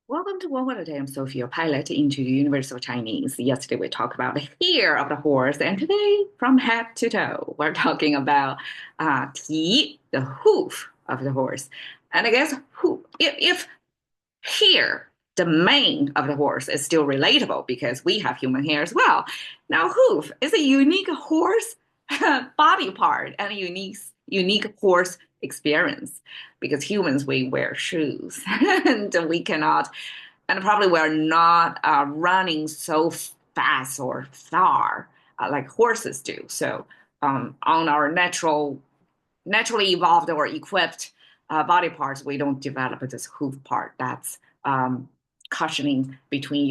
Welcome to OWAD today. I'm Sophie, your pilot into the universe of Chinese. Yesterday we talked about the hair of the horse, and today, from head to toe, we're talking about ti, the hoof of the horse. And I guess if hair, the mane of the horse, is still relatable because we have human hair as well. Now, hoof is a unique horse body part and a unique horse experience because humans we wear shoes and we cannot and probably we're not running so fast or far like horses do. So on our naturally evolved or equipped body parts, we don't develop this hoof part that's cushioning between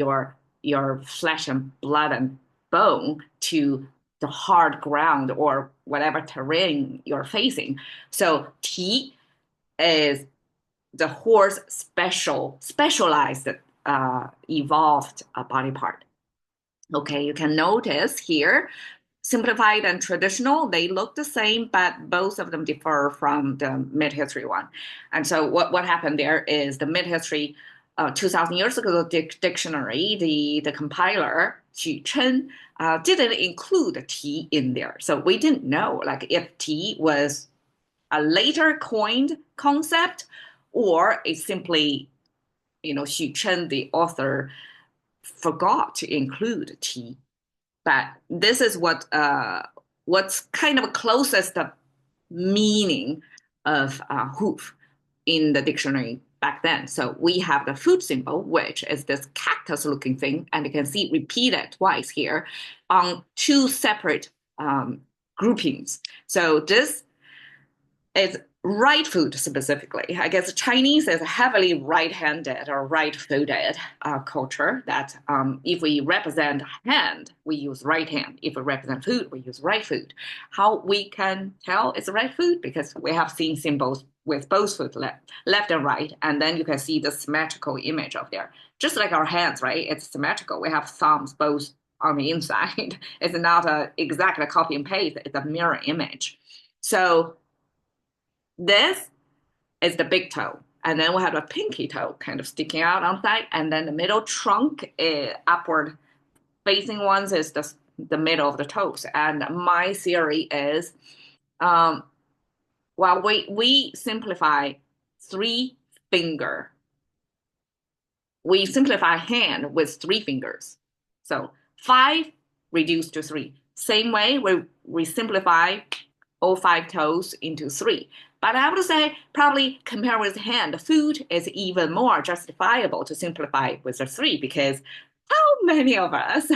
your flesh and blood and bone to the hard ground or whatever terrain you're facing. So T is the horse specialized evolved body part. Okay, you can notice here simplified and traditional, they look the same, but both of them differ from the mid-history one. And so what happened there is the mid-history 2,000 years ago, the dictionary, the compiler, Xu Chen, didn't include T in there. So we didn't know like if T was a later coined concept or it simply, Xu Chen, the author, forgot to include T. But this is what's kind of closest the meaning of hoof in the dictionary back then. So we have the foot symbol, which is this cactus-looking thing, and you can see it repeated twice here on two separate groupings. So this is right foot specifically. I guess Chinese is a heavily right-handed or right-footed culture that if we represent hand, we use right hand. If we represent foot, we use right foot. How we can tell it's right foot? Because we have seen symbols with both foot left and right, and then you can see the symmetrical image of there. Just like our hands, right? It's symmetrical. We have thumbs both on the inside. It's not a exact copy and paste. It's a mirror image. So this is the big toe. And then we have a pinky toe kind of sticking out on side. And then the middle trunk, upward facing ones is the middle of the toes. And my theory is, um, well, we simplify three finger. We simplify hand with three fingers. So five reduced to three. Same way we simplify all five toes into three. But I would say probably compared with hand, foot is even more justifiable to simplify with the three because how many of us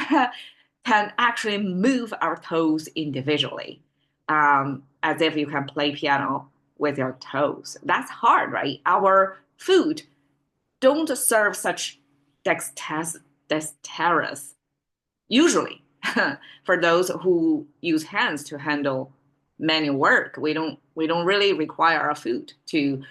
can actually move our toes individually as if you can play piano with your toes? That's hard, right? Our foot don't serve such dexterous usually for those who use hands to handle manual work. We don't really require our foot to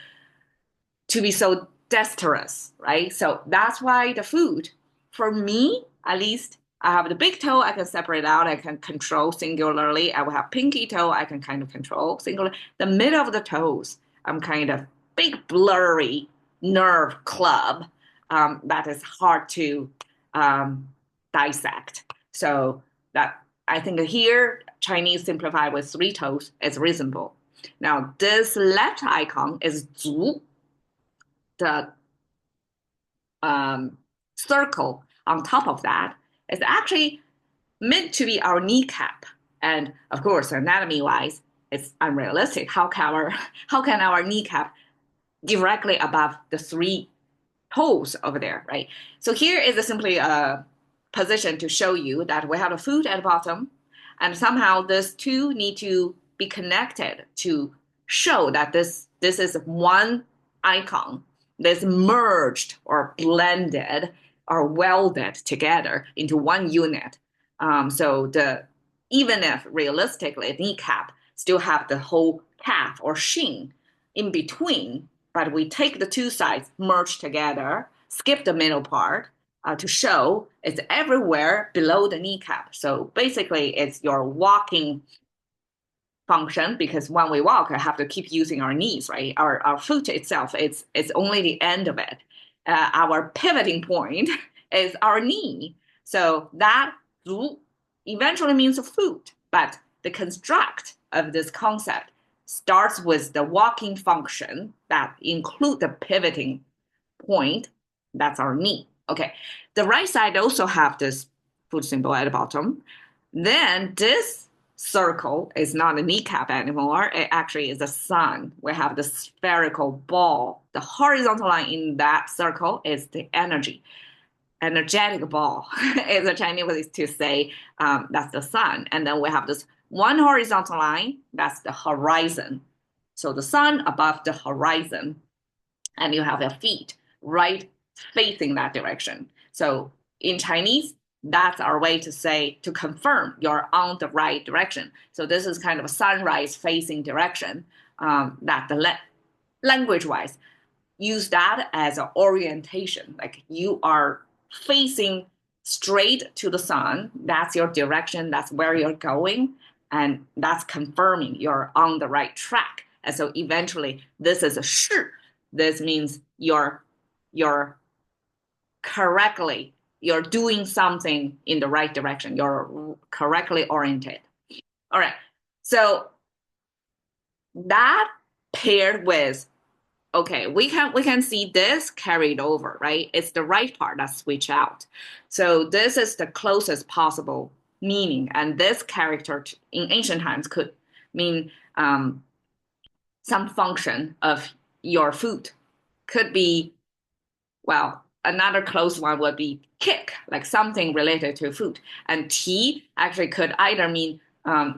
be so dexterous, right? So that's why the foot, for me at least, I have the big toe I can separate out, I can control singularly. I will have pinky toe I can kind of control singularly. The middle of the toes, I'm kind of big blurry nerve club that is hard to dissect. So that I think here Chinese simplified with three toes is reasonable. Now this left icon is 足, the circle on top of that is actually meant to be our kneecap. And of course, anatomy wise, it's unrealistic. How can our kneecap directly above the three toes over there, right? So here is simply a position to show you that we have a foot at the bottom, and somehow these two need to be connected to show that this is one icon that's merged or blended or welded together into one unit. So even if realistically kneecap still have the whole calf or shin in between, but we take the two sides, merge together, skip the middle part to show it's everywhere below the kneecap. So basically, it's your walking function because when we walk, I have to keep using our knees, right? Our foot itself, it's only the end of it. our pivoting point is our knee. So that 足 eventually means foot, but the construct of this concept starts with the walking function that include the pivoting point. That's our knee. Okay. The right side also have this foot symbol at the bottom. Then this circle is not a kneecap anymore. It actually is a sun. We have the spherical ball. The horizontal line in that circle is the energetic ball is a Chinese way to say that's the sun. And then we have this one horizontal line, that's the horizon. So the sun above the horizon, and you have your feet right facing that direction. So in Chinese, that's our way to say, to confirm you're on the right direction. So this is kind of a sunrise facing direction that the language wise use that as an orientation. Like you are facing straight to the sun. That's your direction. That's where you're going. And that's confirming you're on the right track. And so eventually this is a 是. This means you're correctly, you're doing something in the right direction. You're correctly oriented. All right. So that paired with, okay, we can see this carried over, right? It's the right part that switch out. So this is the closest possible meaning. And this character in ancient times could mean some function of your foot. Could be, well, another close one would be kick, like something related to foot. And ti actually could either mean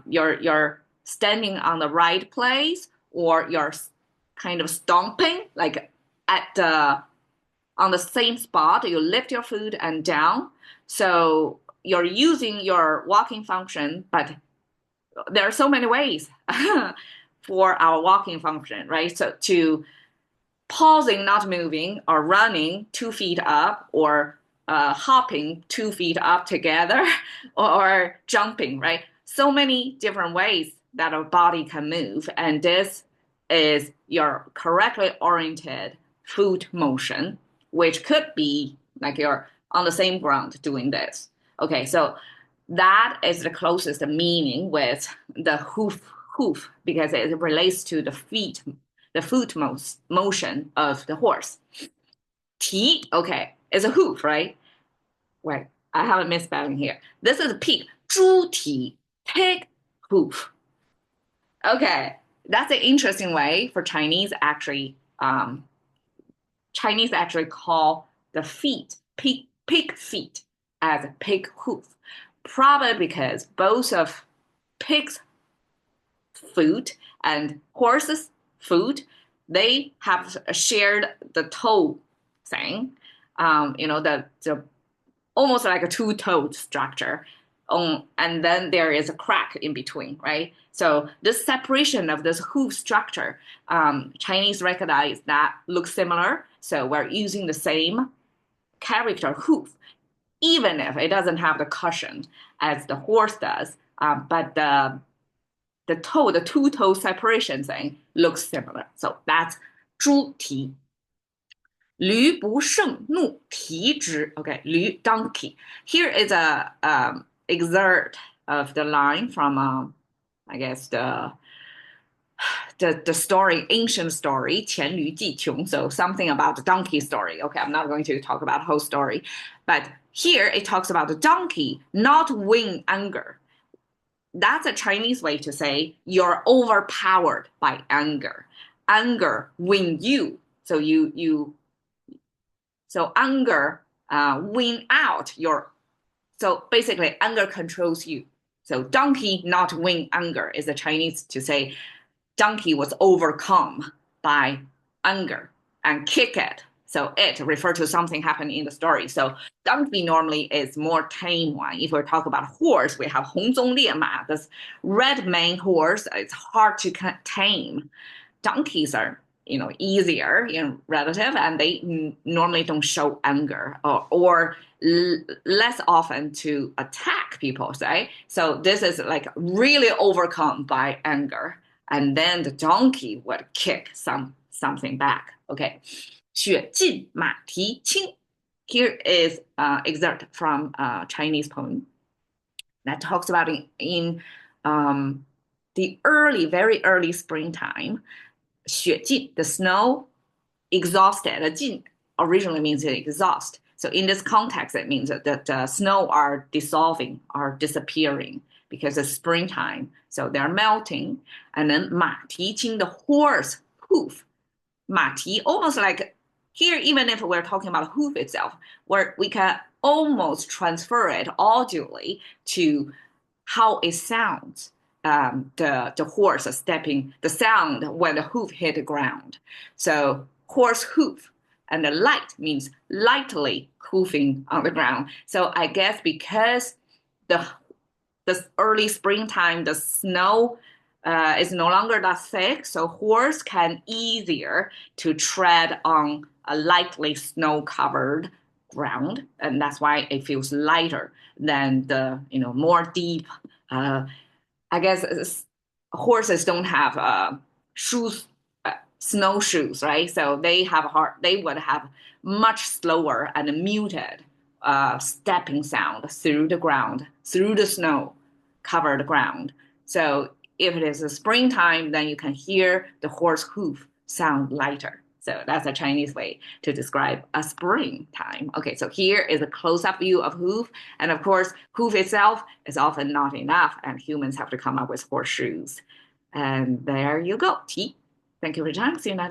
you're standing on the right place, or you're kind of stomping, like on the same spot. You lift your foot and down. So you're using your walking function, but there are so many ways for our walking function, right? So to pausing, not moving, or running 2 feet up, or hopping 2 feet up together, or jumping, right? So many different ways that our body can move. And this is your correctly oriented foot motion, which could be like you're on the same ground doing this. Okay, so that is the closest meaning with the hoof, because it relates to the feet, the foot motion of the horse. Ti, okay, is a hoof, right? Wait, I have a misspelling here. This is a pig. 猪蹄, pig hoof. Okay, that's an interesting way for Chinese actually. Chinese actually call the feet, pig feet, as pig hoof. Probably because both of pig's foot and horse's foot, they have shared the toe thing. The almost like a two-toed structure. And then there is a crack in between, right? So this separation of this hoof structure, Chinese recognize that looks similar. So we're using the same character hoof, even if it doesn't have the cushion as the horse does. But the two-toe separation thing looks similar. So that's 猪蹄. 驴不胜怒蹄之. Okay, 驴 donkey. Here is a excerpt of the line from I guess the story, ancient story, 黔驴技穷. So something about the donkey story. Okay, I'm not going to talk about the whole story, but here it talks about the donkey not win anger. That's a Chinese way to say you're overpowered by anger. Anger win you. So so anger win out your. So basically, anger controls you. So donkey not win anger is a Chinese to say donkey was overcome by anger and kick it. So it refer to something happening in the story. So donkey normally is more tame one. If we talk about horse, we have 红鬃烈马, this red mane horse. It's hard to tame. Donkeys are easier relative, and they normally don't show anger or less often to attack people, right? So this is like really overcome by anger, and then the donkey would kick something back. Okay, 雪尽马蹄轻. Here is excerpt from a Chinese poem that talks about in the very early springtime, 雪尽, the snow exhausted. 尽 originally means exhaust. So in this context, it means that snow are dissolving, are disappearing because it's springtime. So they're melting. And then 马蹄轻, the horse hoof. 马蹄, almost like here, even if we're talking about hoof itself, where we can almost transfer it audibly to how it sounds. The horse stepping, the sound when the hoof hit the ground. So horse hoof, and the light means lightly hoofing on the ground. So I guess because the early springtime, the snow is no longer that thick, so horse can easier to tread on a lightly snow-covered ground, and that's why it feels lighter than the more deep. I guess horses don't have shoes, snowshoes, right? So they would have much slower and muted stepping sound through the ground, through the snow covered ground. So if it is a springtime, then you can hear the horse hoof sound lighter. So that's a Chinese way to describe a springtime. Okay, so here is a close-up view of hoof. And of course, hoof itself is often not enough, and humans have to come up with horseshoes. And there you go, T. Thank you for your time. See you next